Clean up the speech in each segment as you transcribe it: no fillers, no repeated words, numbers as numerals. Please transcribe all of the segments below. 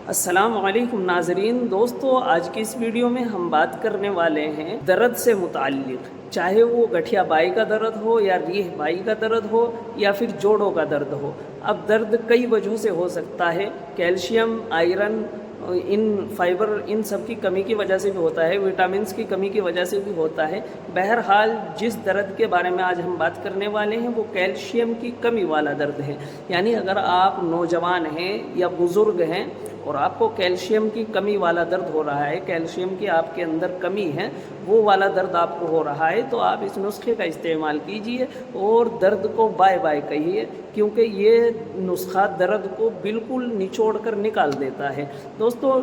السلام علیکم ناظرین دوستو، آج کی اس ویڈیو میں ہم بات کرنے والے ہیں درد سے متعلق، چاہے وہ گٹھیا بائی کا درد ہو یا ریح بائی کا درد ہو یا پھر جوڑوں کا درد ہو۔ اب درد کئی وجہوں سے ہو سکتا ہے، کیلشیم، آئرن، ان فائبر، ان سب کی کمی کی وجہ سے بھی ہوتا ہے، وٹامنس کی کمی کی وجہ سے بھی ہوتا ہے۔ بہرحال جس درد کے بارے میں آج ہم بات کرنے والے ہیں وہ کیلشیم کی کمی والا درد ہے۔ یعنی اگر آپ نوجوان ہیں یا بزرگ ہیں اور آپ کو کیلشیم کی کمی والا درد ہو رہا ہے، کیلشیم کی آپ کے اندر کمی ہے، وہ والا درد آپ کو ہو رہا ہے، تو آپ اس نسخے کا استعمال کیجئے اور درد کو بائے بائے کہیے، کیونکہ یہ نسخہ درد کو بالکل نچوڑ کر نکال دیتا ہے۔ دوستو،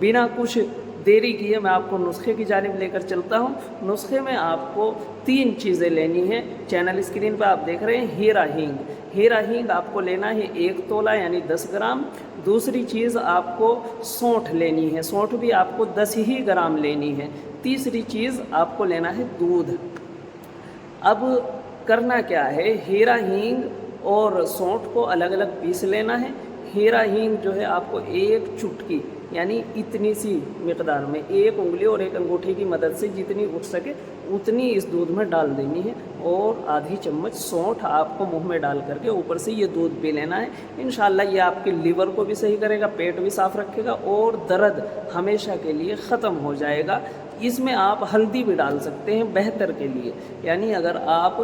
بنا کچھ دیری کیے میں آپ کو نسخے کی جانب لے کر چلتا ہوں۔ نسخے میں آپ کو 3 چیزیں لینی ہیں۔ چینل اسکرین پہ آپ دیکھ رہے ہیں ہیرا ہینگ۔ ہیرا ہینگ آپ کو لینا ہے 1 تولہ یعنی 10 گرام۔ دوسری چیز آپ کو سونٹھ لینی ہے، سونٹھ بھی آپ کو 10 ہی گرام لینی ہے۔ تیسری چیز آپ کو لینا ہے دودھ۔ اب کرنا کیا ہے، ہیرا ہینگ اور سونٹھ کو الگ الگ پیس لینا ہے۔ ہیرا ہینگ جو ہے آپ کو 1 چٹکی یعنی اتنی سی مقدار میں 1 انگلی اور 1 انگوٹھی کی مدد سے جتنی اٹھ سکے اتنی اس دودھ میں ڈال دینی ہے، اور آدھی چمچ سونٹھ آپ کو منہ میں ڈال کر کے اوپر سے یہ دودھ پی لینا ہے۔ انشاءاللہ یہ آپ کے لیور کو بھی صحیح کرے گا، پیٹ بھی صاف رکھے گا اور درد ہمیشہ کے لیے ختم ہو جائے گا۔ اس میں آپ ہلدی بھی ڈال سکتے ہیں بہتر کے لیے، یعنی اگر آپ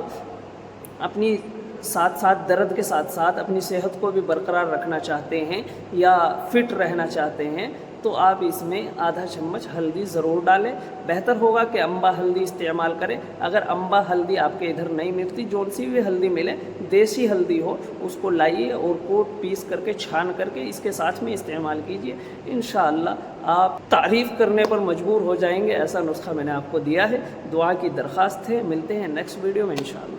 اپنی ساتھ درد کے ساتھ ساتھ اپنی صحت کو بھی برقرار رکھنا چاہتے ہیں یا فٹ رہنا چاہتے ہیں تو آپ اس میں آدھا چمچ ہلدی ضرور ڈالیں۔ بہتر ہوگا کہ امبا ہلدی استعمال کریں۔ اگر امبا ہلدی آپ کے ادھر نہیں ملتی، جون سی بھی ہلدی ملے، دیسی ہلدی ہو، اس کو لائیے اور کو پیس کر کے چھان کر کے اس کے ساتھ میں استعمال کیجیے۔ انشاءاللہ آپ تعریف کرنے پر مجبور ہو جائیں گے۔ ایسا نسخہ میں نے آپ کو دیا ہے۔ دعا کی درخواست ہے۔ ملتے ہیں نیکسٹ ویڈیو میں انشاءاللہ۔